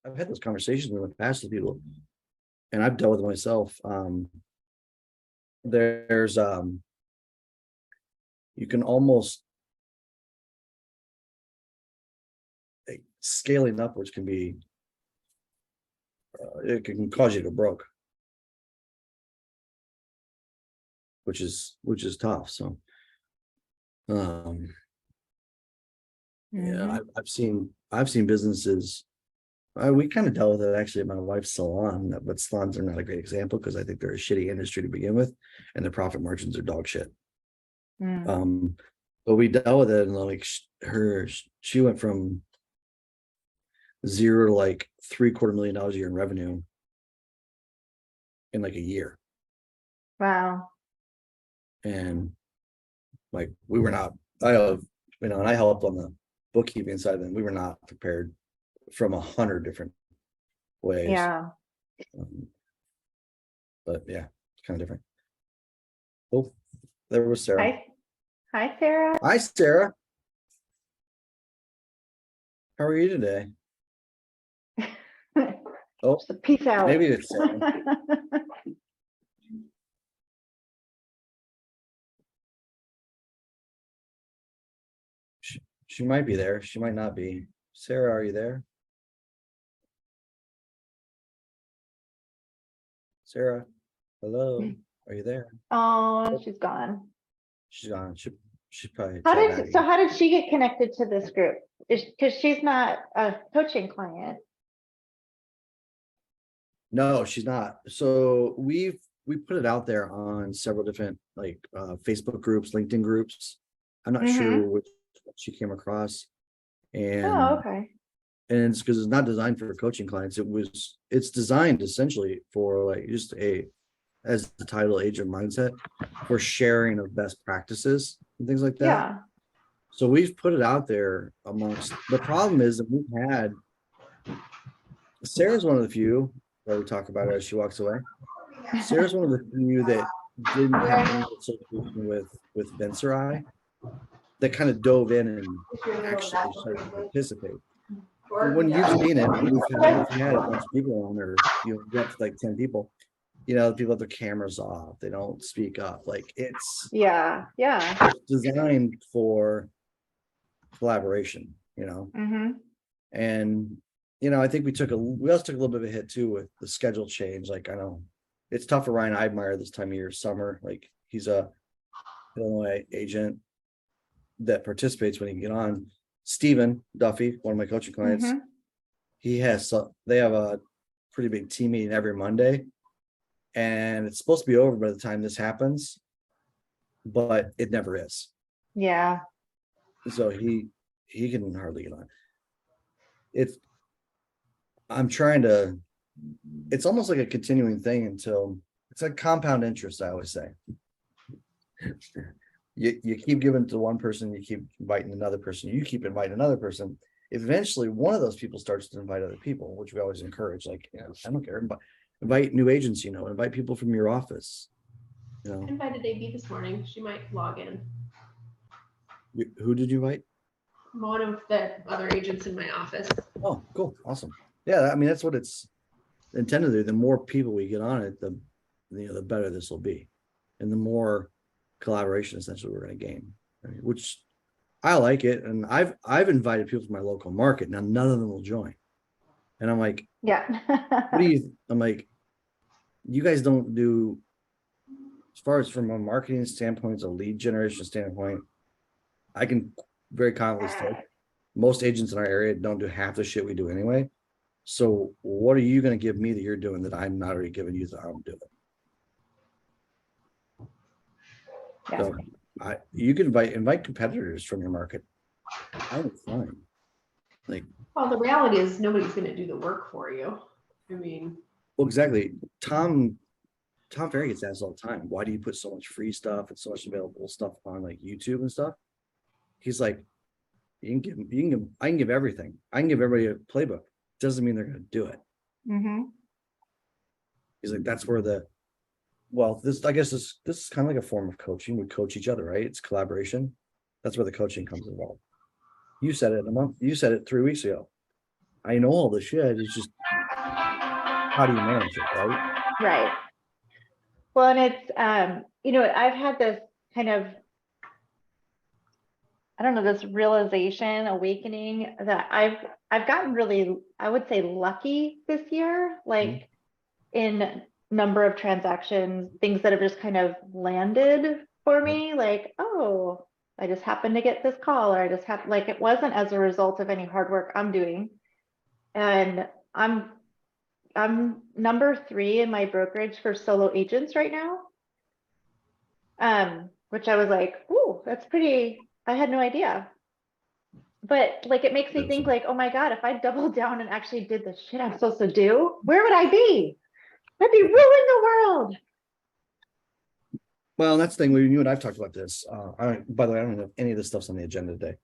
I've had those conversations in the past with people, and I've dealt with it myself. There's you can almost scaling upwards can be it can cause you to go broke, which is tough. So yeah, I've seen businesses. We kind of dealt with it actually at my wife's salon, but salons are not a great example because I think they're a shitty industry to begin with, and their profit margins are dog shit. But we dealt with it, and like she went from zero to like $750,000 a year in revenue in like a year. Wow. And like we were not, and I helped on the bookkeeping side, and we were not prepared from 100 different ways. Yeah. But yeah, it's kind of different. Oh, there was Sarah. Hi, Sarah. Hi, Sarah. How are you today? Oh, peace out. Maybe it's Sarah. She might be there. She might not be. Sarah, are you there? Sarah, hello. Are you there? Oh, she's gone. She's gone. She probably. How did she get connected to this group? Because she's not a coaching client. No, she's not. So we put it out there on several different like Facebook groups, LinkedIn groups. I'm not sure which she came across. And okay. And it's because it's not designed for coaching clients. It's designed essentially for like just as the title, agent mindset, for sharing of best practices and things like that. Yeah. So we've put it out there amongst. The problem is that we've had. Sarah's one of the few that we talk about her as she walks away. Sarah's one of the few that didn't have any association with Vince or I, that kind of dove in and actually started to participate. When you've seen it, we've had a bunch of people on there, get to like 10 people, people have their cameras off, they don't speak up. Like it's designed for collaboration, and I think we also took a little bit of a hit too with the schedule change. Like I know it's tough for Ryan Eidmeyer this time of year, summer. Like he's a Illinois agent that participates when he can get on. Stephen Duffy, one of my coaching clients, they have a pretty big team meeting every Monday, and it's supposed to be over by the time this happens, but it never is. Yeah. So he can hardly get on. It's almost like a continuing thing until it's like compound interest, I always say. You keep giving to one person, you keep inviting another person, you keep inviting another person. Eventually, one of those people starts to invite other people, which we always encourage. Like, I don't care, but invite new agents. Invite people from your office. I invited AB this morning. She might log in. Who did you invite? One of the other agents in my office. Oh, cool, awesome. Yeah, I mean that's what it's intended to do. The more people we get on it, the better this will be, and the more collaboration essentially we're going to gain, which I like it. And I've invited people from my local market. Now none of them will join, and I'm like, I'm like, you guys don't do, as far as from a marketing standpoint, a lead generation standpoint, I can very confidently say most agents in our area don't do half the shit we do anyway. So what are you going to give me that you're doing that I'm not already giving you that I'm doing? Yeah. So you can invite competitors from your market. I'm fine. Well, the reality is nobody's going to do the work for you. I mean, well, exactly. Tom Ferry gets asked all the time, why do you put so much free stuff and so much available stuff on like YouTube and stuff? He's like, I can give everything. I can give everybody a playbook. Doesn't mean they're going to do it. He's like, that's where I guess this is kind of like a form of coaching. We coach each other, right? It's collaboration. That's where the coaching comes involved. You said it 3 weeks ago. I know all the shit. It's just how do you manage it, right? Right. Well, and it's, I've had this kind of, I don't know, this realization, awakening that I've gotten really, I would say, lucky this year, like in number of transactions, things that have just kind of landed for me, like, oh, I just happened to get this call, or I just have, like, it wasn't as a result of any hard work I'm doing. And I'm number 3 in my brokerage for solo agents right now. Which I was like, ooh, that's pretty, I had no idea. But like, it makes me think like, oh my God, if I doubled down and actually did the shit I'm supposed to do, where would I be? I'd be ruling the world. Well, that's the thing. You and I've talked about this. By the way, I don't know if any of this stuff's on the agenda today.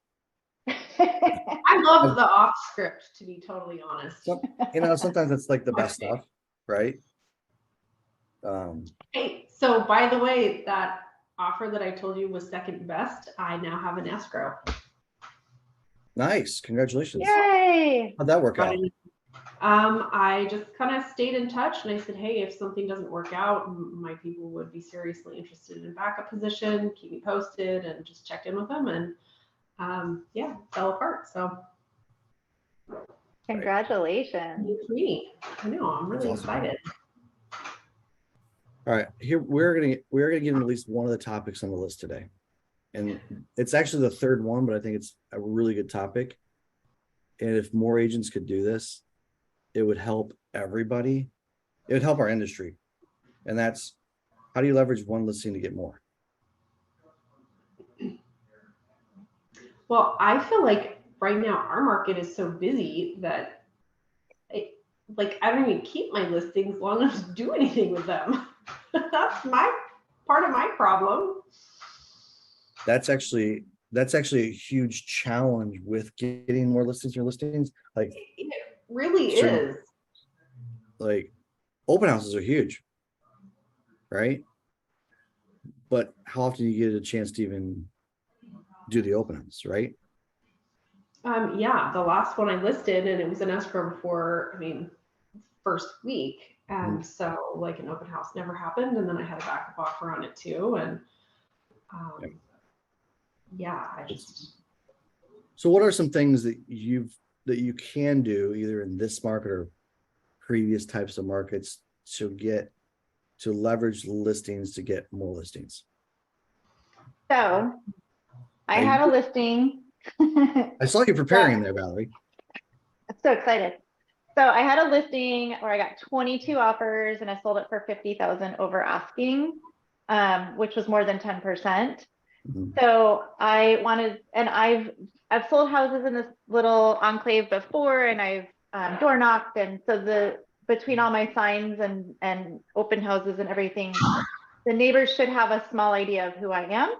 I love the off script, to be totally honest. Sometimes that's like the best stuff, right? Hey, so by the way, that offer that I told you was second best, I now have an escrow. Nice. Congratulations. Yay. How'd that work out? I just kind of stayed in touch and I said, hey, if something doesn't work out, my people would be seriously interested in a backup position, keep me posted, and just checked in with them, and yeah, fell apart. So Congratulations. it's me. I know, I'm really excited. All right, here we're gonna give them at least one of the topics on the list today, and it's actually the third one, but I think it's a really good topic. And if more agents could do this, it would help everybody. It would help our industry, and that's how do you leverage one listing to get more? Well, I feel like right now our market is so busy that I don't even keep my listings long enough to do anything with them. That's part of my problem. That's actually a huge challenge with getting more listings. Your listings, like it really is. Like open houses are huge, right? But how often do you get a chance to even do the open house, right? Yeah, the last one I listed, and it was an escrow before, first week. And so like an open house never happened. And then I had a backup offer on it too. And So what are some things that you can do either in this market or previous types of markets to leverage listings to get more listings? So I had a listing. I saw you preparing there, Valerie. I'm so excited. So I had a listing where I got 22 offers and I sold it for 50,000 over asking, which was more than 10%. So I wanted, and I've sold houses in this little enclave before, and I've door knocked, and so between all my signs and open houses and everything, the neighbors should have a small idea of who I am.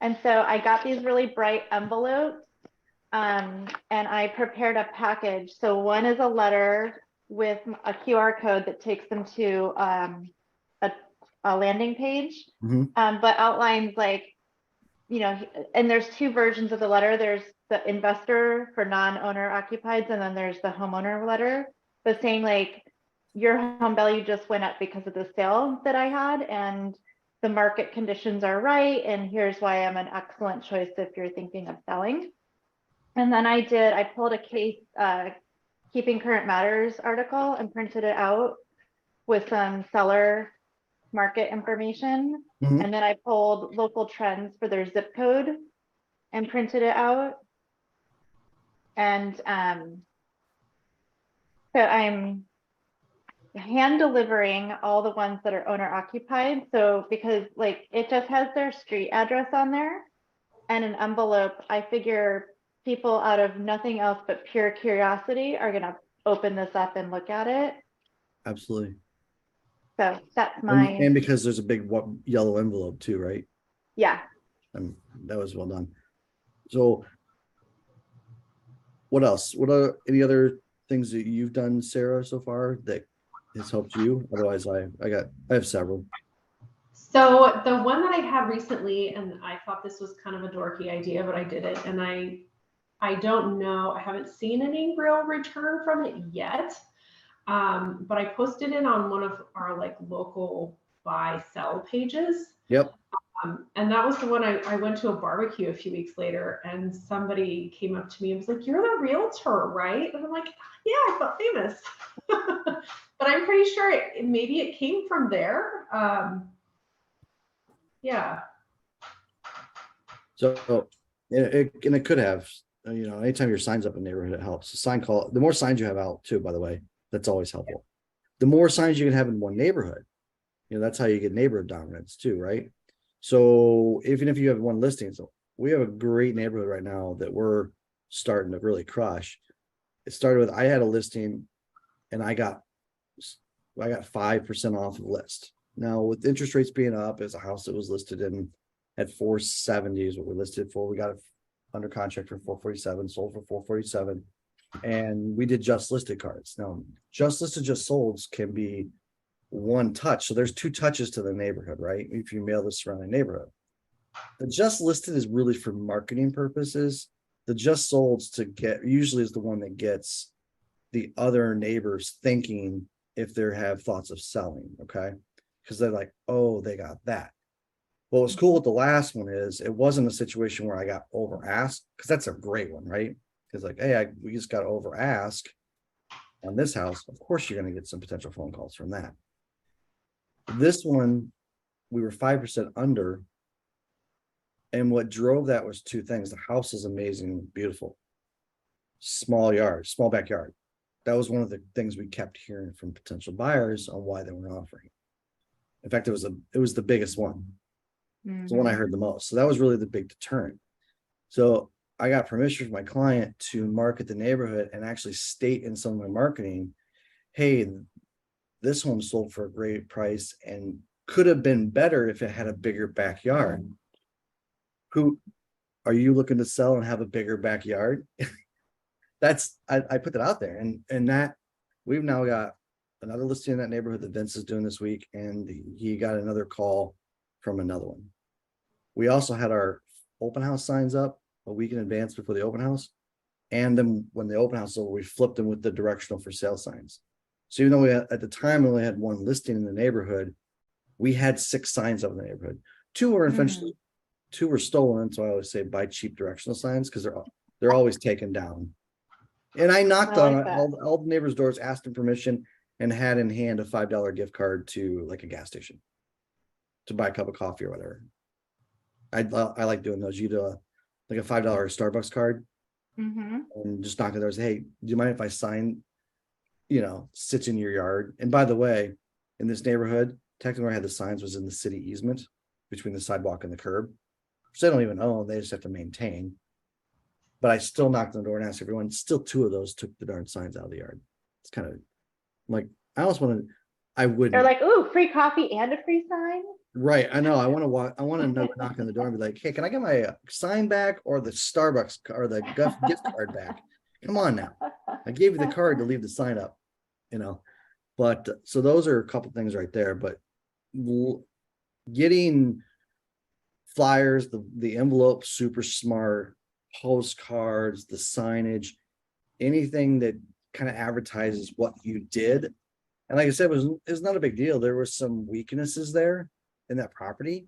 And so I got these really bright envelopes, and I prepared a package. So one is a letter with a QR code that takes them to a landing page, but outlines like, and there's 2 versions of the letter. There's the investor for non-owner occupieds, and then there's the homeowner letter, but saying like, your home value just went up because of the sale that I had, and the market conditions are right, and here's why I'm an excellent choice if you're thinking of selling. And then I pulled a case Keeping Current Matters article and printed it out with some seller market information. And then I pulled local trends for their zip code and printed it out. And so I'm hand delivering all the ones that are owner occupied. So because like it just has their street address on there and an envelope, I figure people out of nothing else but pure curiosity are going to open this up and look at it. Absolutely. So that's my, and because there's a big yellow envelope too, right? Yeah. That was well done. So what else? What are any other things that you've done, Sarah, so far that has helped you? Otherwise I have several. So the one that I had recently, and I thought this was kind of a dorky idea, but I did it, and I I don't know. I haven't seen any real return from it yet. But I posted it on one of our like local buy sell pages. Yep. And that was the one I went to a barbecue a few weeks later, and somebody came up to me and was like, "You're the realtor, right?" And I'm like, "Yeah, I felt famous." But I'm pretty sure maybe it came from there. Yeah. So it could have, anytime your sign's up in a neighborhood, it helps. The more signs you have out too, by the way, that's always helpful. The more signs you can have in one neighborhood, that's how you get neighborhood dominance too, right? So even if you have one listing, so we have a great neighborhood right now that we're starting to really crush. It started with, I had a listing and I got 5% off the list. Now with interest rates being up, it's a house that was listed in at 470 is what we listed for. We got it under contract for 447, sold for 447. And we did just listed cards. Now, just listed, just solds can be one touch. So there's 2 touches to the neighborhood, right? If you mail the surrounding neighborhood. The just listed is really for marketing purposes. The just solds usually is the one that gets the other neighbors thinking if they have thoughts of selling, okay? Because they're like, oh, they got that. What was cool with the last one is it wasn't a situation where I got over asked, because that's a great one, right? Because like, hey, we just got over ask on this house. Of course, you're going to get some potential phone calls from that. This one, we were 5% under. And what drove that was 2 things. The house is amazing, beautiful. Small yard, small backyard. That was one of the things we kept hearing from potential buyers on why they were offering. In fact, it was the biggest one. It's the one I heard the most. So that was really the big deterrent. So I got permission from my client to market the neighborhood and actually state in some of my marketing, hey, this home sold for a great price and could have been better if it had a bigger backyard. Who are you looking to sell and have a bigger backyard? I put that out there, and that we've now got another listing in that neighborhood that Vince is doing this week, and he got another call from another one. We also had our open house signs up a week in advance before the open house, and then when the open house was over, we flipped them with the directional for sale signs. So even though at the time we only had 1 listing in the neighborhood, we had 6 signs up in the neighborhood. 2 were eventually 2 were stolen. So I always say buy cheap directional signs because they're always taken down. And I knocked on all the neighbors' doors, asked them permission, and had in hand a $5 gift card to like a gas station to buy a cup of coffee or whatever. I like doing those. You do like a $5 Starbucks card, and just knock on the doors. Hey, do you mind if I sign? Sits in your yard. And by the way, in this neighborhood, technically where I had the signs was in the city easement between the sidewalk and the curb, which they don't even own. They just have to maintain. But I still knocked on the door and asked everyone. Still 2 of those took the darn signs out of the yard. It's kind of like, I almost want to, I wouldn't. They're like, ooh, free coffee and a free sign. Right. I know. I want to knock on the door and be like, hey, can I get my sign back or the Starbucks or the gift card back? Come on now. I gave you the card to leave the sign up, but so those are a couple things right there, but getting flyers, the envelope, super smart, postcards, the signage, anything that kind of advertises what you did. And like I said, it was not a big deal. There were some weaknesses there in that property.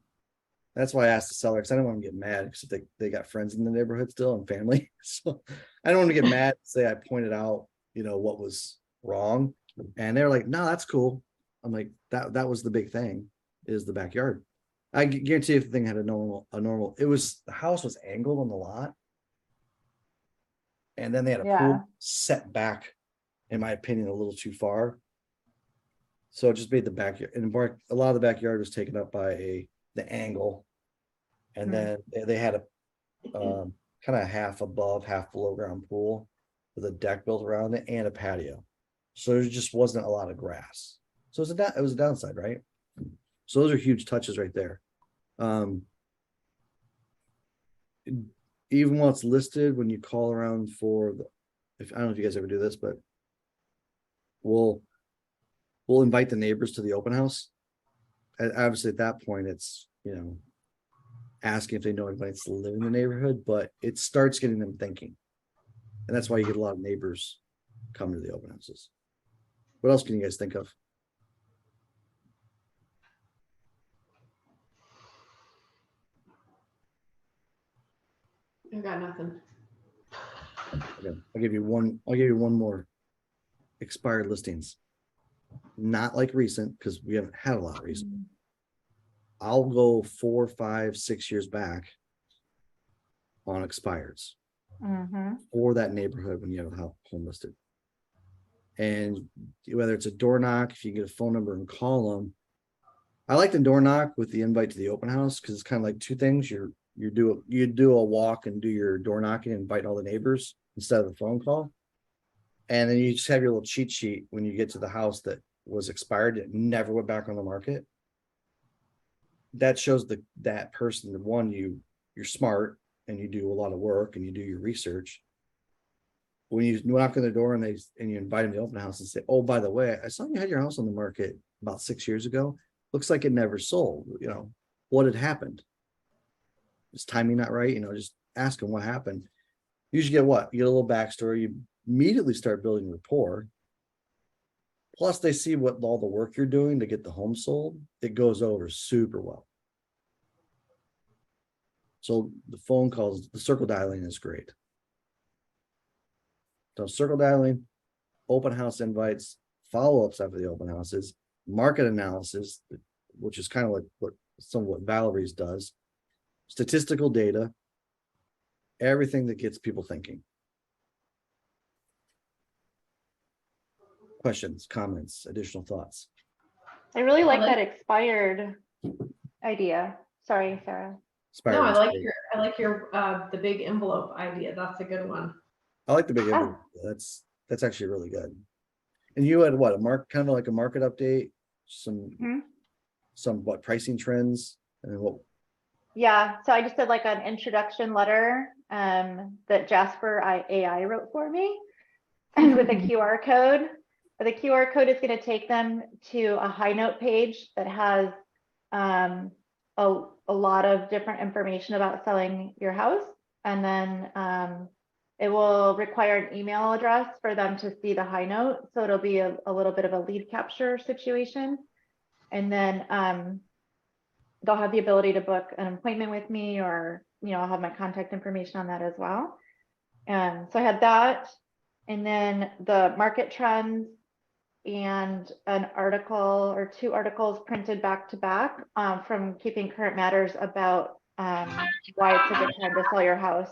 That's why I asked the seller, because I didn't want to get mad because they got friends in the neighborhood still and family. So I don't want to get mad, say I pointed out, what was wrong. And they're like, no, that's cool. I'm like, that was the big thing, is the backyard. I guarantee if the thing had a normal, the house was angled on the lot. And then they had a pool set back, in my opinion, a little too far. So it just made the backyard, and a lot of the backyard was taken up by the angle. And then they had a kind of half above, half below ground pool with a deck built around it and a patio. So there just wasn't a lot of grass. So it was a downside, right? So those are huge touches right there. Even while it's listed, when you call around I don't know if you guys ever do this, but we'll invite the neighbors to the open house. And obviously at that point, it's, asking if they know anybody that's live in the neighborhood, but it starts getting them thinking. And that's why you get a lot of neighbors coming to the open houses. What else can you guys think of? I got nothing. Okay, I'll give you one more. Expired listings. Not like recent, because we haven't had a lot recent. I'll go 4, 5, 6 years back on expireds for that neighborhood when you have a home listed. And whether it's a door knock, if you get a phone number and call them. I like the door knock with the invite to the open house, because it's kind of like two things. You do a walk and do your door knocking and invite all the neighbors instead of the phone call. And then you just have your little cheat sheet when you get to the house that was expired, it never went back on the market. That shows that person, the one, you're smart and you do a lot of work and you do your research. When you knock on the door and you invite them to the open house and say, oh, by the way, I saw you had your house on the market about 6 years ago. Looks like it never sold. What had happened? Is timing not right? Just ask them what happened. Usually get what? You get a little backstory. You immediately start building rapport. Plus, they see what all the work you're doing to get the home sold. It goes over super well. So the phone calls, the circle dialing is great. So circle dialing, open house invites, follow-ups after the open houses, market analysis, which is kind of like what Valerie's does, statistical data, everything that gets people thinking. Questions, comments, additional thoughts? I really like that expired idea. Sorry, Sarah. No, I like your the big envelope idea. That's a good one. I like the big envelope. That's actually really good. And you had what, kind of like a market update, some what pricing trends, and what? Yeah, so I just did like an introduction letter that Jasper AI wrote for me, and with a QR code. The QR code is going to take them to a high note page that has a lot of different information about selling your house, and then it will require an email address for them to see the high note. So it'll be a little bit of a lead capture situation, and then they'll have the ability to book an appointment with me, or I'll have my contact information on that as well. So I had that, and then the market trends, and an article or 2 articles printed back to back from Keeping Current Matters about why it's a good time to sell your house.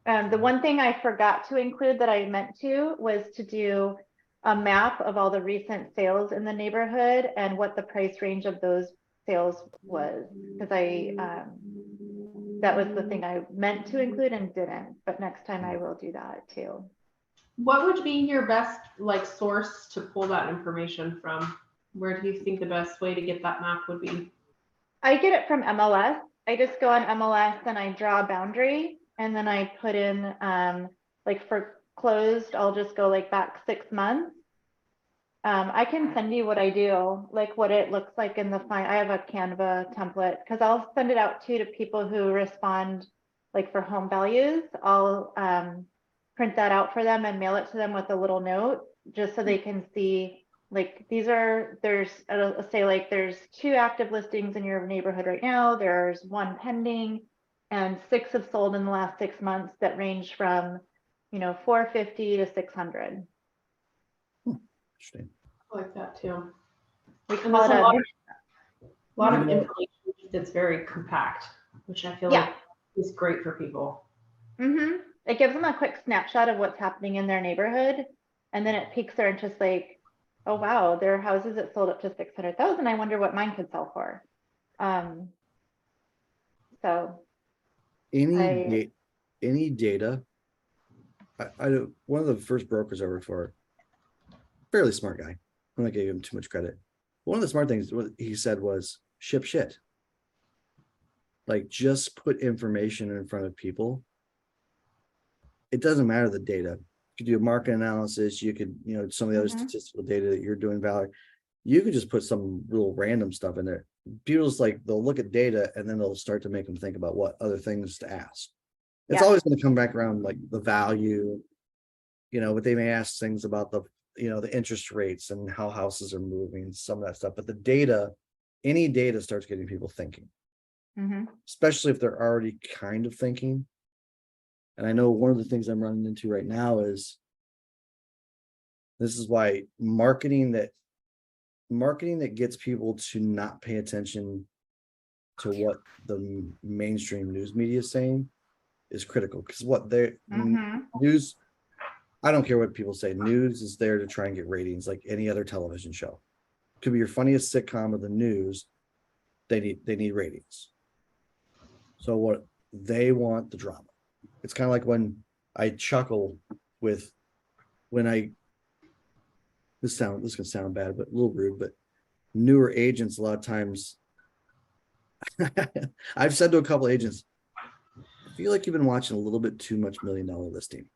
The one thing I forgot to include that I meant to was to do a map of all the recent sales in the neighborhood and what the price range of those sales was, because that was the thing I meant to include and didn't, but next time I will do that too. What would be your best source to pull that information from? Where do you think the best way to get that map would be? I get it from MLS. I just go on MLS and I draw a boundary, and then I put in like for closed, I'll just go like back 6 months. I can send you what I do, like what it looks like in the I have a Canva template, because I'll send it out to people who respond like for home values. I'll print that out for them and mail it to them with a little note, just so they can see like there's 2 active listings in your neighborhood right now. There's 1 pending, and 6 have sold in the last 6 months that range from $450 to $600. Interesting. I like that too. We call it a lot of information that's very compact, which I feel like is great for people. It gives them a quick snapshot of what's happening in their neighborhood, and then it piques their interest, like, oh wow, there are houses that sold up to 600,000. I wonder what mine could sell for. So any data. One of the first brokers I worked for, fairly smart guy. I'm not giving him too much credit. One of the smart things he said was ship shit. Like, just put information in front of people. It doesn't matter the data. You could do a market analysis. You could, some of the other statistical data that you're doing, Valerie. You could just put some real random stuff in there. People's like, they'll look at data and then they'll start to make them think about what other things to ask. It's Yeah. always going to come back around like the value, but they may ask things about the interest rates and how houses are moving, some of that stuff. But the data, any data starts getting people thinking, Mhm. especially if they're already kind of thinking. And I know one of the things I'm running into right now is this is why marketing that gets people to not pay attention to what the mainstream news media is saying is critical, because what they're Mhm. news, I don't care what people say, news is there to try and get ratings like any other television show. Could be your funniest sitcom of the news, they need ratings. So what they want, the drama. It's kind of like when I chuckle with when I this can sound bad, but a little rude, but newer agents a lot of times I've said to a couple agents, I feel like you've been watching a little bit too much $1 Million Listing.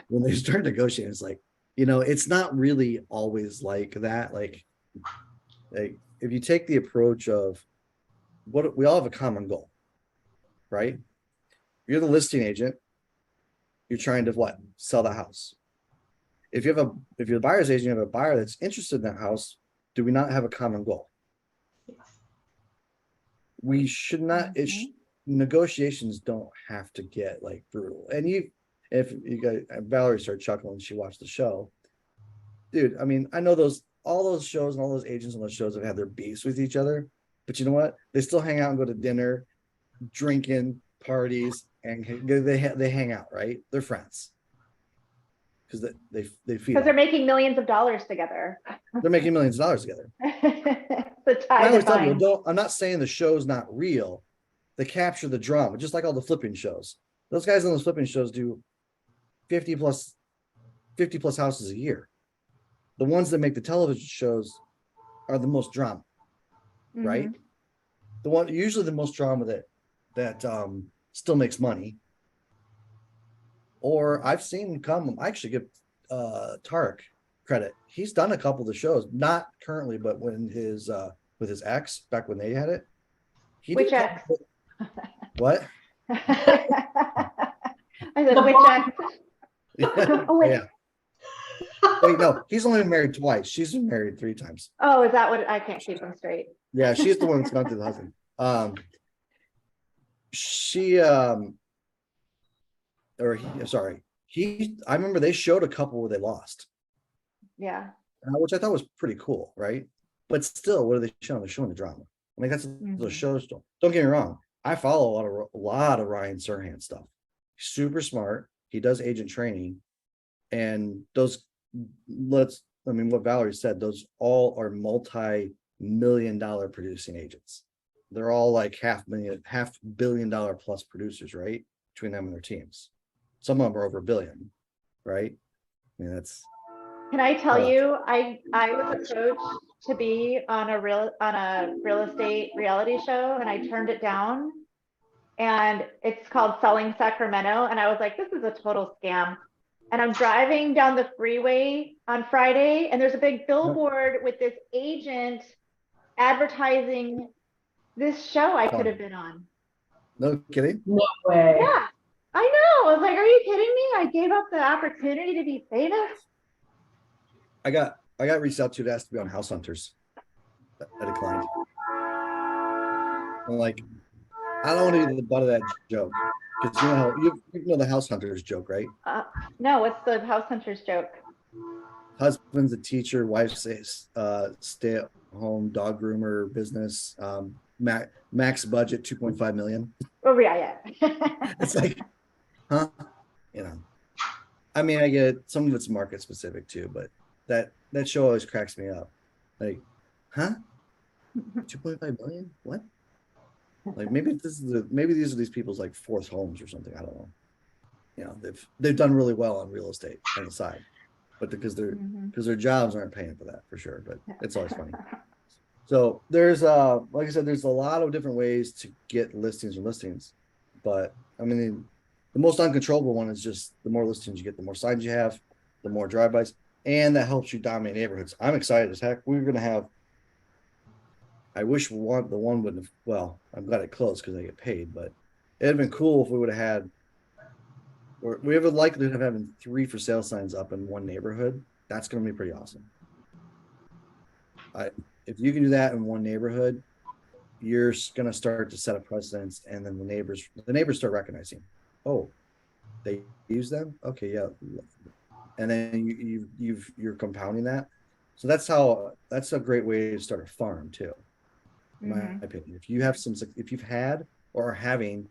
When they start negotiating, it's like, it's not really always like that. Like if you take the approach of what we all have a common goal, right? You're the listing agent. You're trying to what? Sell the house. If you're the buyer's agent, you have a buyer that's interested in that house. Do we not have a common goal? Yes. We should not. Negotiations don't have to get like brutal. And if you got Valerie started chuckling, she watched the show, dude. I mean, I know all those shows and all those agents on those shows have had their beefs with each other, but you know what? They still hang out and go to dinner, drinking, parties, and they hang out, right? They're friends because they feed. Because they're making millions of dollars together. They're making millions of dollars together. The I tie always that tell people, binds. I'm not saying the show's not real. They capture the drama, just like all the flipping shows. Those guys on those flipping shows do 50 plus houses a year. The ones that make the television shows are the most drama, right? Mhm. Usually the most drama that still makes money. Or I've seen I actually give Tarek credit. He's done a couple of the shows, not currently, but when with his ex, back when they had it, he did Which a ex? couple. What? I said, The which blonde- ex? Yeah. Oh, wait. Yeah. Wait, no, he's only been married twice. She's been married 3 times. Oh, is that what I can't keep them straight? Yeah, she's the one that's gone through the husband. She or he, sorry, I remember they showed a couple where they lost, Yeah. which I thought was pretty cool, right? But still, what are they showing? They're showing the drama. I mean, that's the shows. Don't get me wrong. I follow a lot of Ryan Serhant stuff. Super smart. He does agent training, and what Valerie said, those all are multi-million-dollar producing agents. They're all like $500 million plus producers, right? Between them and their teams. Some of them are over $1 billion, right? I mean, that's. Can I tell you, I was approached to be on a real estate reality show, and I turned it down. And it's called Selling Sacramento, and I was like, this is a total scam. And I'm driving down the freeway on Friday, and there's a big billboard with this agent advertising this show I could have been on. No kidding? No way. Yeah, I know. I was like, are you kidding me? I gave up the opportunity to be famous. I got reached out to ask to be on House Hunters. I declined. I'm like, I don't want to be the butt of that joke, because you know how you know the House Hunters joke, right? No, what's the House Hunters joke? Husband's a teacher, wife's stay-at-home dog groomer business. Max budget $2.5 million. Oh yeah. It's like, huh? I mean, I get some of it's market specific too, but that show always cracks me up. Like, huh? 2.5 million? What? Like maybe these are these people's like fourth homes or something. I don't know. They've done really well on real estate on the side, but because their jobs aren't paying for that for sure. But it's always funny. So there's like I said, there's a lot of different ways to get listings, but I mean the most uncontrollable one is just the more listings you get, the more signs you have, the more drive-bys, and that helps you dominate neighborhoods. I'm excited as heck. We're gonna have. I wish the one wouldn't have. Well, I'm glad it closed because I get paid, but It'd been cool if we would have had, or we have a likelihood of having 3 for sale signs up in one neighborhood. That's going to be pretty awesome. If you can do that in one neighborhood, you're going to start to set a precedence, and then the neighbors start recognizing, oh, they use them. Okay, yeah, and then you're compounding that. So that's a great way to start a farm too, in my opinion. If you've had or are having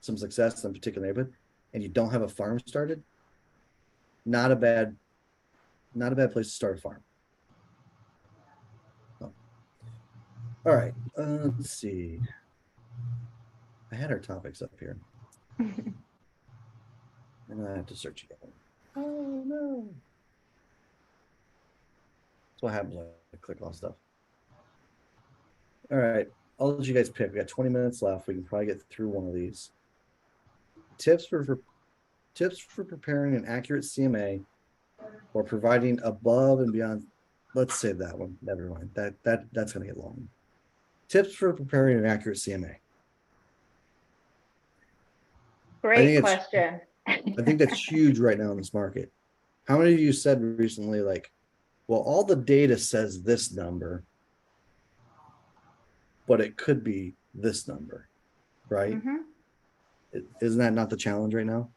some success in a particular neighborhood, and you don't have a farm started, not a bad place to start a farm. Oh. All right, let's see. I had our topics up here. And I have to search again. Oh no. That's what happens when I click on stuff. All right, I'll let you guys pick. We got 20 minutes left. We can probably get through one of these. Tips for preparing an accurate CMA or providing above and beyond. Let's save that one. Never mind. That's gonna get long. Tips for preparing an accurate CMA. Great question. I think that's huge right now in this market. How many of you said recently, like, well, all the data says this number, but it could be this number, right? Isn't that not the challenge right now?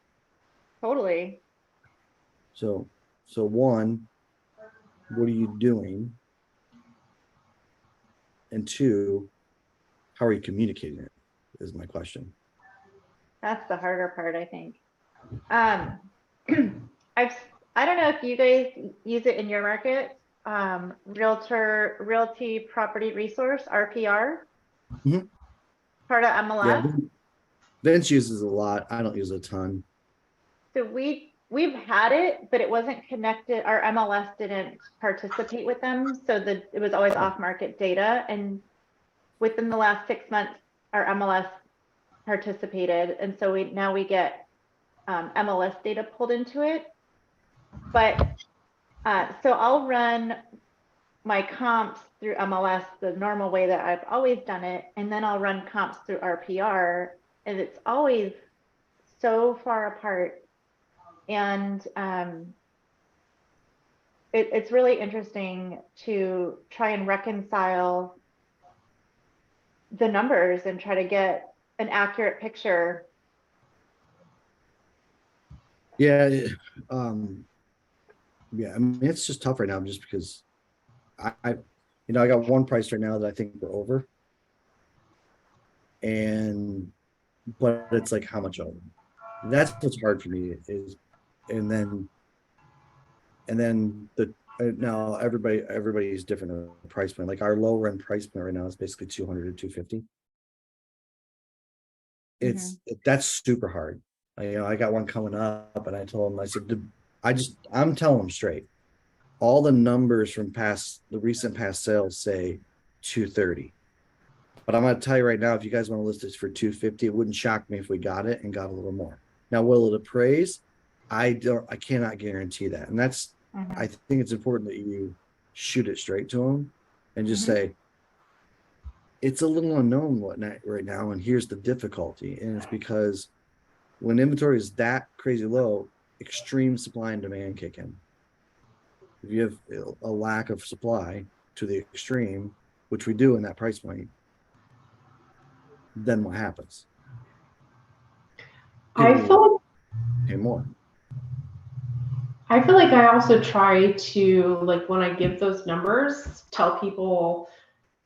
Totally. So one, what are you doing? And two, how are you communicating it is my question. That's the harder part, I think. I don't know if you guys use it in your market. Realty Property Resource, RPR. Part of MLS. Yeah, Vince uses a lot. I don't use a ton. So we've had it, but it wasn't connected. Our MLS didn't participate with them, so it was always off-market data. And within the last 6 months, our MLS participated, and so now we get MLS data pulled into it. But so I'll run my comps through MLS the normal way that I've always done it, and then I'll run comps through RPR, and it's always so far apart. And it's really interesting to try and reconcile the numbers and try to get an accurate picture. Yeah. Yeah, I mean, it's just tough right now just because I got one price right now that I think we're over. But it's like, how much over? That's what's hard for me is, and then now everybody's different in the price point. Like our lower end price point right now is basically 200 to 250. That's super hard. I got one coming up, and I told him, I said, I'm telling them straight. All the numbers from the recent past sales say 230. But I'm going to tell you right now, if you guys want to list this for 250, it wouldn't shock me if we got it and got a little more. Now, will it appraise? I cannot guarantee that. And that's, I think it's important that you shoot it straight to them and just say, it's a little unknown right now, and here's the difficulty. And it's because when inventory is that crazy low, extreme supply and demand kick in. If you have a lack of supply to the extreme, which we do in that price point, then what happens? I feel like I also try to, like, when I give those numbers, tell people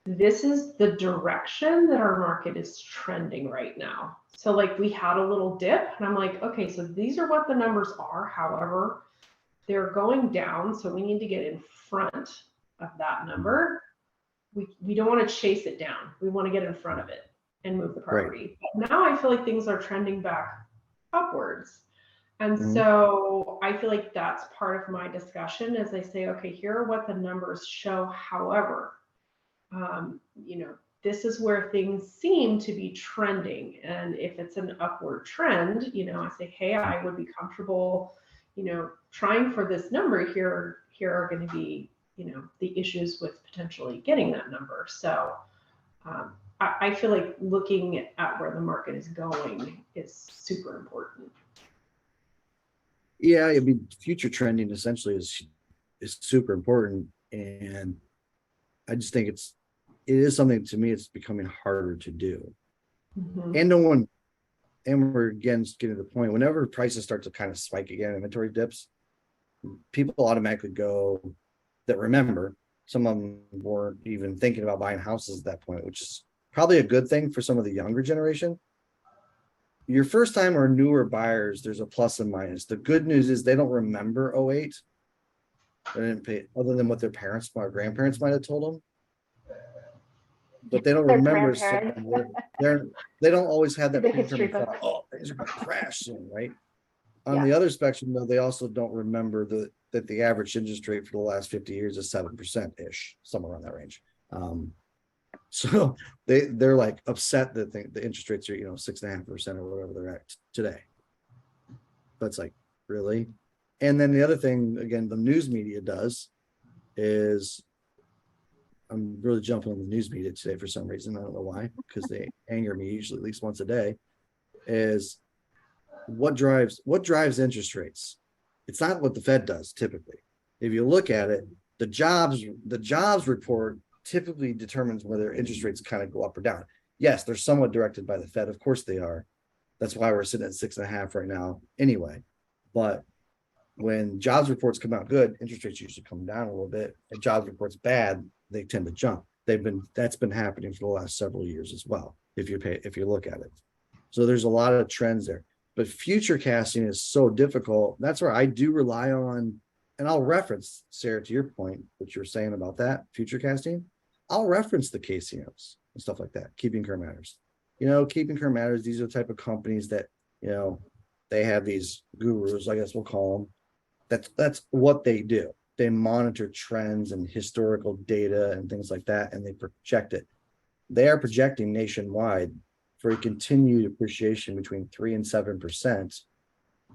this is the direction that our market is trending right now. So like we had a little dip, and I'm like, okay, so these are what the numbers are. However, they're going down, so we need to get in front of that number. We don't want to chase it down. We want to get in front of it and move the property. Right. Now I feel like things are trending back upwards. And so I feel like that's part of my discussion as I say, okay, here are what the numbers show. However, this is where things seem to be trending. And if it's an upward trend, I say, hey, I would be comfortable, trying for this number here. Here are going to be, the issues with potentially getting that number. So I feel like looking at where the market is going is super important. Yeah, I mean, future trending essentially is super important, and I just think it is something, to me, it's becoming harder to do. Mhm. And no one, and we're again getting to the point, whenever prices start to kind of spike again, inventory dips, people automatically go, that remember, some of them weren't even thinking about buying houses at that point, which is probably a good thing for some of the younger generation. Your first time or newer buyers, there's a plus and minus. The good news is they don't remember '08. They didn't pay, other than what their parents or grandparents might have told them. But they don't Their remember grandparents. they don't always have that The history predetermined book. thought, oh, things are gonna crash soon, right? On Yeah. the other spectrum, though, they also don't remember that the average interest rate for the last 50 years is 7% ish, somewhere around that range. So they're like upset that the interest rates are 6.5% or whatever they're at today. That's like, really? And then the other thing, again, the news media does is, I'm really jumping on the news media today for some reason. I don't know why, because they anger me usually at least once a day. Is what drives interest rates. It's not what the Fed does typically. If you look at it, the jobs report typically determines whether interest rates kind of go up or down. Yes, they're somewhat directed by the Fed. Of course they are. That's why we're sitting at 6.5 right now anyway. But when jobs reports come out good, interest rates usually come down a little bit. If jobs reports bad, they tend to jump. That's been happening for the last several years as well, if you look at it. So there's a lot of trends there. But future casting is so difficult. That's where I do rely on, and I'll reference, Sarah, to your point, what you were saying about that future casting. I'll reference the KCMs and stuff like that, Keeping Current Matters. Keeping Current Matters, these are the type of companies that, they have these gurus, I guess we'll call them. That's what they do. They monitor trends and historical data and things like that, and they project it. They are projecting nationwide for a continued appreciation between 3 and 7%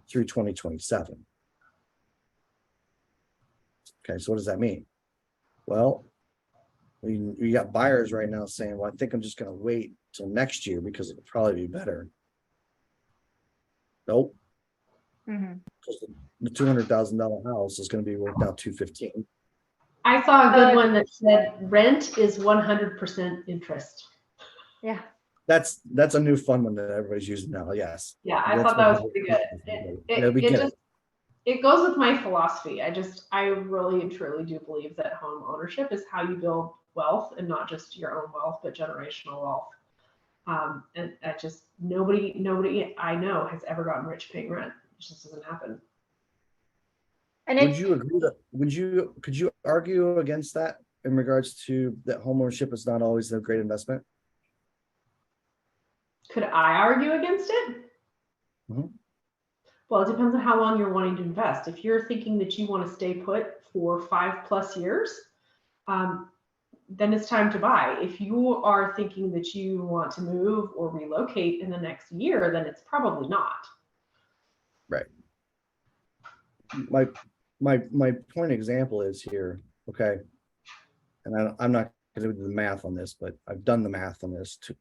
through 2027. Okay, so what does that mean? Well, we got buyers right now saying, well, I think I'm just going to wait till next year because it'll probably be better. Nope. Mm-hmm. The $200,000 house is going to be worth now $215,000. I saw a good one that said rent is 100% interest. Yeah. That's a new fun one that everybody's using now. Yes. Yeah, I thought that was pretty good. It goes with my philosophy. I really and truly do believe that home ownership is how you build wealth, and not just your own wealth, but generational wealth. And I just, nobody I know has ever gotten rich paying rent. It just doesn't happen. And would you agree that, could you argue against that in regards to that home ownership is not always a great investment? Could I argue against it? Mm-hmm. Well, it depends on how long you're wanting to invest. If you're thinking that you want to stay put for 5+ years, then it's time to buy. If you are thinking that you want to move or relocate in the next year, then it's probably not. Right. My point example is here, okay, and I'm not going to do the math on this, but I've done the math on this too,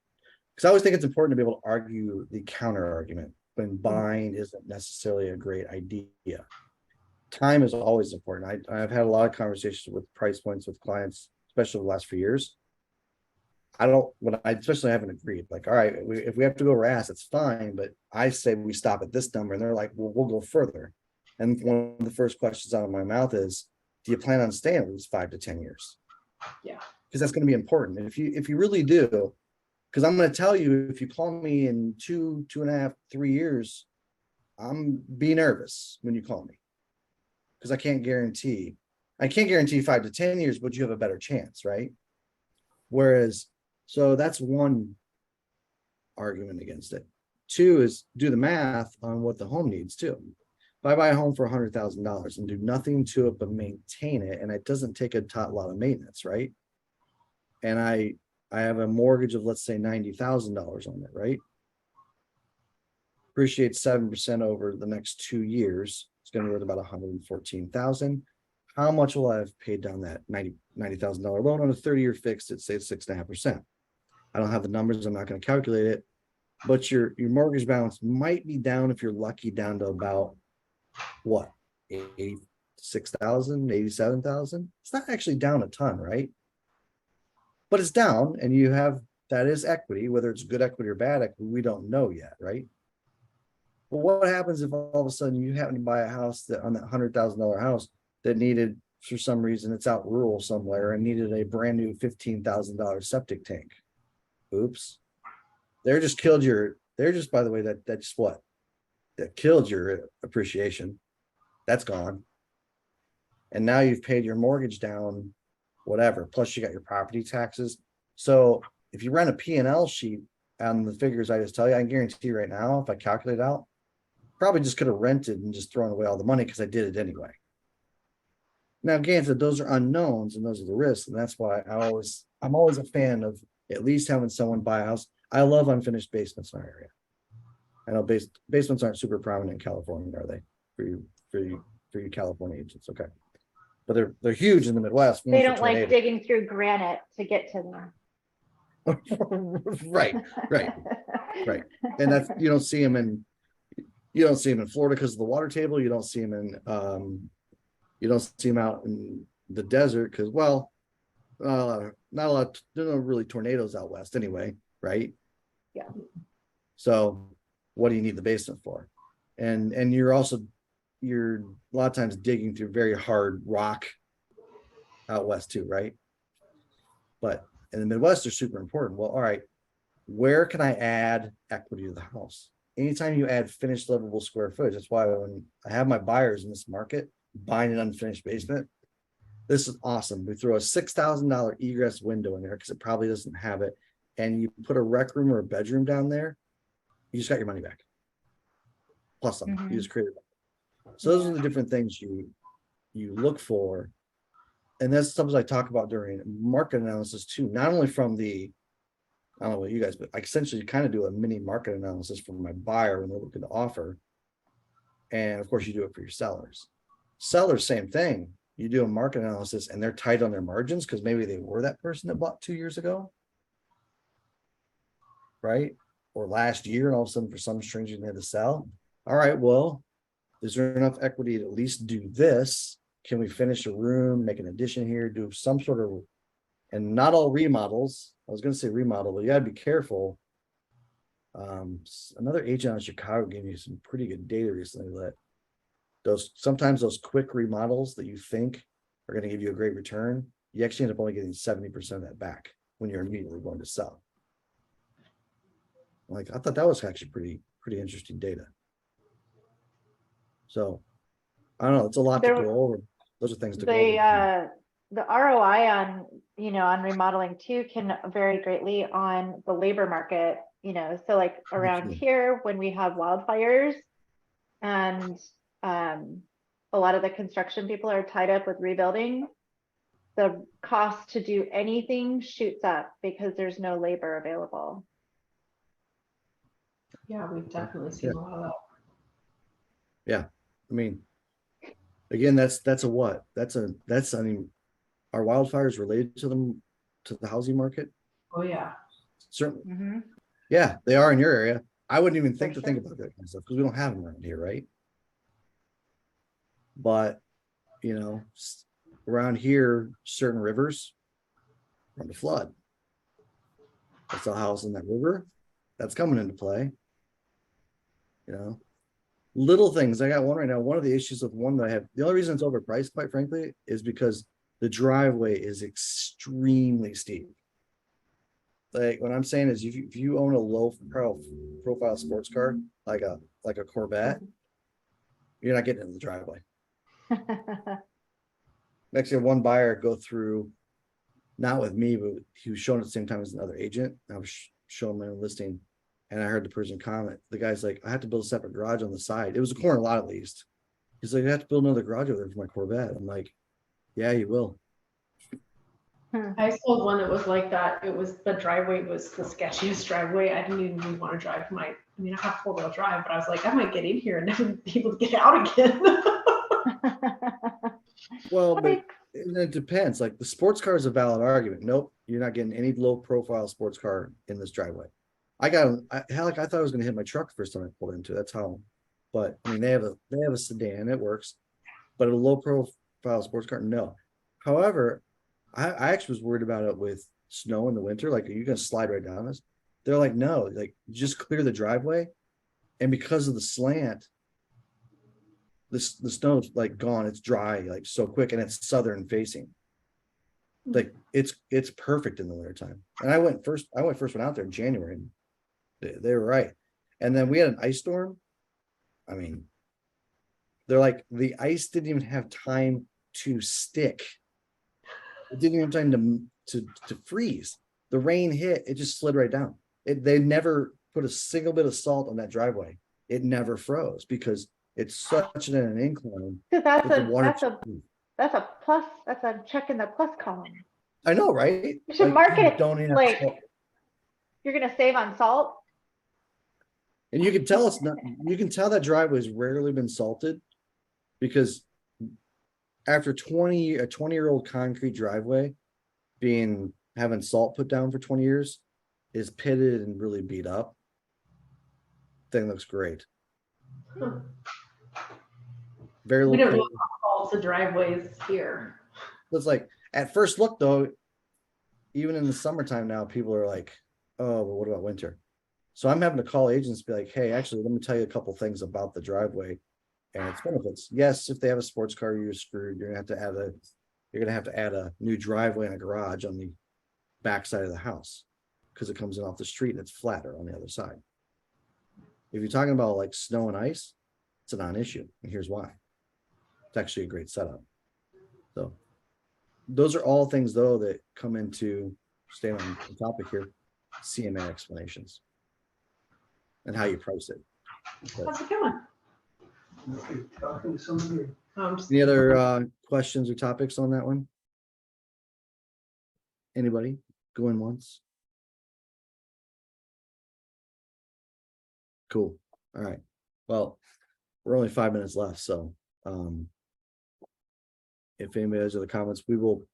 because I always think it's important to be able to argue the counter argument when buying isn't necessarily a great idea. Time is always important. I've had a lot of conversations with price points with clients, especially the last few years. I especially haven't agreed. Like, all right, if we have to go over ass, it's fine, but I say we stop at this number, and they're like, well, we'll go further. And one of the first questions out of my mouth is, do you plan on staying at least 5 to 10 years? Yeah, because that's going to be important. And if you really do, because I'm going to tell you, if you call me in 2.5, 3 years, I'm be nervous when you call me, because I can't guarantee 5 to 10 years, but you have a better chance, right? Whereas, so that's one argument against it. Two is do the math on what the home needs too. If I buy a home for $100,000 and do nothing to it but maintain it, and it doesn't take a lot of maintenance, right? And I have a mortgage of, let's say, $90,000 on it, right? Appreciate 7% over the next 2 years. It's going to be worth about $114,000. How much will I have paid down that $90,000 loan on a 30-year fixed at, say, 6.5%? I don't have the numbers. I'm not going to calculate it. But your mortgage balance might be down, if you're lucky, down to about what, 86,000, 87,000. It's not actually down a ton, right? But it's down, and you have, that is equity, whether it's good equity or bad equity, we don't know yet, right? But what happens if all of a sudden you happen to buy a house that, on that $100,000 house, that needed, for some reason, it's out rural somewhere and needed a brand new $15,000 septic tank? Oops. They're just, by the way, that's what? That killed your appreciation. That's gone. And now you've paid your mortgage down, whatever, plus you got your property taxes. So if you run a P&L sheet on the figures I just tell you, I can guarantee you right now, if I calculate it out, probably just could have rented and just thrown away all the money because I did it anyway. Now, granted, those are unknowns and those are the risks. And that's why I'm always a fan of at least having someone buy a house. I love unfinished basements in our area. I know basements aren't super prominent in California, are they? For you California agents, okay. But they're huge in the Midwest. They don't like digging through granite to get to them. Right. And that's, you don't see them in Florida because of the water table. You don't see them out in the desert because, well, not a lot. There are no really tornadoes out west anyway, right? Yeah. So what do you need the basement for? And you're a lot of times digging through very hard rock out west too, right? But in the Midwest, they're super important. Well, all right, where can I add equity to the house? Anytime you add finished livable square footage, that's why when I have my buyers in this market buying an unfinished basement, this is awesome. We throw a $6,000 egress window in there because it probably doesn't have it. And you put a rec room or a bedroom down there, you just got your money back. Plus something. You just created it. So those are the different things you look for. And that's something I talk about during market analysis too, not only from I don't know about you guys, but I essentially kind of do a mini market analysis for my buyer when they're looking to offer. And of course you do it for your sellers. Sellers, same thing. You do a market analysis and they're tight on their margins because maybe they were that person that bought 2 years ago. Right? Or last year, and all of a sudden for some strange reason they had to sell. All right, well, is there enough equity to at least do this? Can we finish a room, make an addition here, do some sort of, and not all remodels. I was going to say remodel, but you got to be careful. Another agent out of Chicago gave me some pretty good data recently that sometimes those quick remodels that you think are going to give you a great return, you actually end up only getting 70% of that back when you're immediately going to sell. Like, I thought that was actually pretty interesting data. So I don't know, it's a lot to go over. Those are things to go over. The ROI on remodeling too can vary greatly on the labor market, so like around here when we have wildfires and a lot of the construction people are tied up with rebuilding, the cost to do anything shoots up because there's no labor available. Yeah, we've definitely seen a lot of that. Yeah. I mean, again, that's I mean, are wildfires related to the housing market? Oh yeah. Certainly. Yeah, they are in your area. I wouldn't even think about that kind of stuff because we don't have them around here, right? But around here, certain rivers are under flood. That's a house in that river. That's coming into play. Little things. I got one right now. One of the issues with one that I have, the only reason it's overpriced, quite frankly, is because the driveway is extremely steep. Like what I'm saying is if you own a low profile sports car, like a Corvette, you're not getting in the driveway. Actually, one buyer go through, not with me, but he was shown at the same time as another agent. I was showing my listing. And I heard the person comment, the guy's like, I have to build a separate garage on the side. It was a corner lot at least. He's like, I have to build another garage over there for my Corvette. I'm like, yeah, you will. I sold one that was like that. The driveway was the sketchiest driveway. I didn't even really want to drive I have 4-wheel drive, but I was like, I might get in here and never be able to get out again. Well, but it depends. Like the sports car is a valid argument. Nope, you're not getting any low profile sports car in this driveway. I thought I was gonna hit my truck the first time I pulled into. That's how. But I mean, they have a sedan, it works. But a low profile sports car, no. However, I actually was worried about it with snow in the winter. Like, are you gonna slide right down this? They're like, no, like just clear the driveway. And because of the slant, the snow's like gone. It's dry like so quick, and it's southern facing. Like it's perfect in the wintertime. And I went first one out there in January, and they were right. And then we had an ice storm. I mean, they're like, the ice didn't even have time to stick. It didn't even have time to freeze. The rain hit, it just slid right down. They never put a single bit of salt on that driveway. It never froze because it's such an incline. That's a plus. That's a check in the plus column. I know, right? You should mark it like salt. You're gonna save on salt. And you can tell you can tell that driveway has rarely been salted because after a 20-year-old concrete driveway having salt put down for 20 years is pitted and really beat up. Thing looks great. Very We little. don't know all the driveways here. It's like at first look though, even in the summertime now, people are like, oh, but what about winter? So I'm having to call agents and be like, hey, actually, let me tell you a couple things about the driveway and its benefits. Yes, if they have a sports car, you're screwed. You're gonna have to add a new driveway and a garage on the back side of the house because it comes in off the street and it's flatter on the other side. If you're talking about like snow and ice, it's a non-issue, and here's why. It's actually a great setup. So those are all things though that come into, staying on the topic here, CMA explanations and how you price it. How's it going? Okay, talking to somebody. Any other questions or topics on that one? Anybody going once? Cool. All right. Well, we're only 5 minutes left, so if anybody has other comments, we will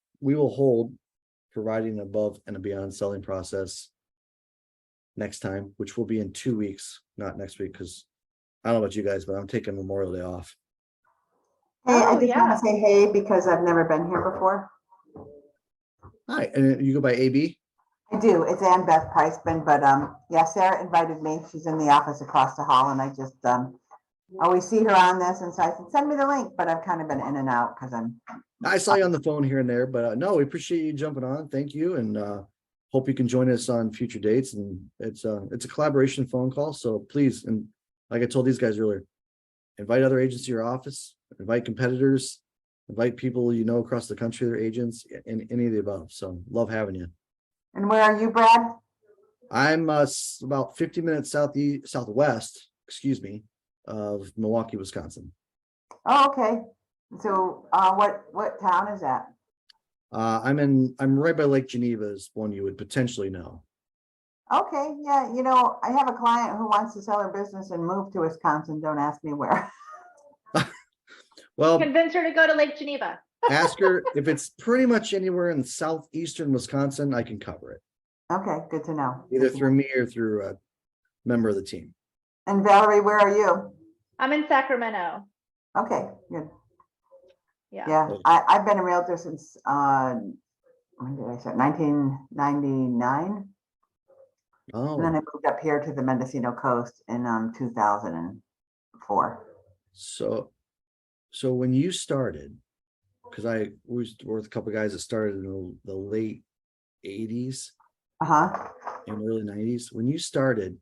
hold providing above and beyond selling process next time, which will be in 2 weeks, not next week, because I don't know about you guys, but I'm taking Memorial Day off. Hey, I Oh, just yeah. want to say hey because I've never been here before. Hi, and you go by AB? I do. It's Ann Beth Priceman, but yeah, Sarah invited me. She's in the office across the hall, and I just always see her on this, and so I said, send me the link. But I've kind of been in and out because I saw you on the phone here and there, but no, we appreciate you jumping on. Thank you, and hope you can join us on future dates. And it's a collaboration phone call, so please, and like I told these guys earlier, invite other agents to your office, invite competitors, invite people you know across the country, their agents, and any of the above. So love having you. And where are you, Brad? I'm about 50 minutes southwest, excuse me, of Milwaukee, Wisconsin. Oh, okay. So what town is that? I'm right by Lake Geneva, is one you would potentially know. Okay, yeah, you know, I have a client who wants to sell her business and move to Wisconsin. Don't ask me where. Well, Convince her to go to Lake Geneva. ask her if it's pretty much anywhere in southeastern Wisconsin, I can cover it. Okay, good to know. Either through me or through a member of the team. And Valerie, where are you? I'm in Sacramento. Okay, good. Yeah. Yeah, I've been a realtor since when did I start? 1999. And then Oh, I moved up here to the Mendocino coast in 2004. so when you started, because I was with a couple of guys that started in the late 80s and early 90s. When you started,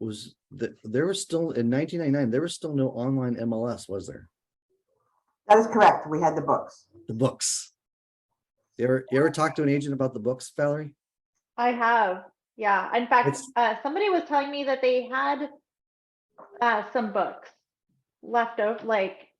there was still in 1999, there was still no online MLS, was there? That is correct. We had the books. The books. You ever talk to an agent about the books, Valerie? I have. Yeah. In fact, somebody was telling me that they had some books left over,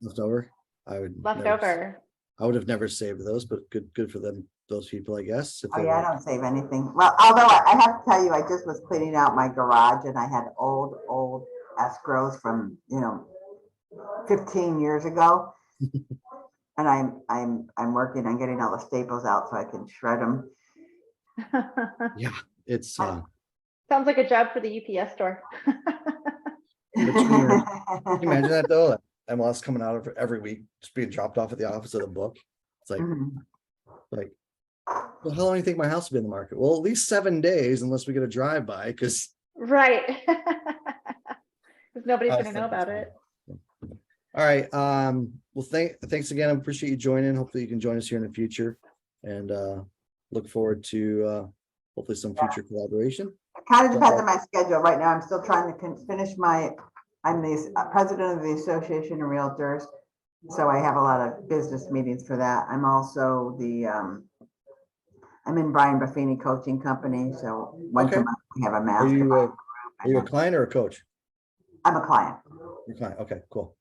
Left over? I would have never saved those, but good for them, those people, I guess. If Oh they yeah, I were- don't save anything. Well, although I have to tell you, I just was cleaning out my garage and I had old escrows from, 15 years ago. And I'm working on getting all the staples out so I can shred them. Yeah, it's Sounds like a job for the UPS store. It's weird. Can you imagine that though? MLS coming out of every week, just being dropped off at the office of the book. It's like, Mhm. well, how long do you think my house will be in the market? Well, at least 7 days, unless we get a drive by, because Right. Because nobody's gonna know about it. all right. Well, thanks again. I appreciate you joining. Hopefully you can join us here in the future, and look forward to hopefully some future collaboration. It kind of depends on my schedule. Right now, I'm still trying to finish I'm the president of the Association of Realtors. So I have a lot of business meetings for that. I'm also I'm in Brian Buffini Coaching Company. So once Okay. a month we have a Are mastermind. you group, are you a client or a coach? I'm a client. You're a client. Okay, cool.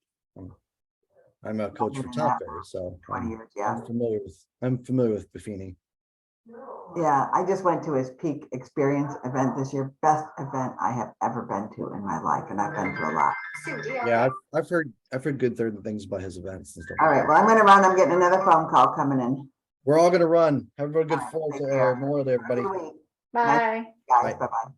I'm a coach been for in Tom that Ferry, so 20 years, yeah. I'm familiar with Buffini. Yeah, I just went to his peak experience event this year. Best event I have ever been to in my life, and I've been to a lot. Yeah, I've heard good things about his events and stuff. All right, well, I'm gonna run. I'm getting another phone call coming in. We're all gonna run. Have a good All right, Fourth take care. Memorial Day, everybody. Good week. Bye. Guys, Bye. bye-bye.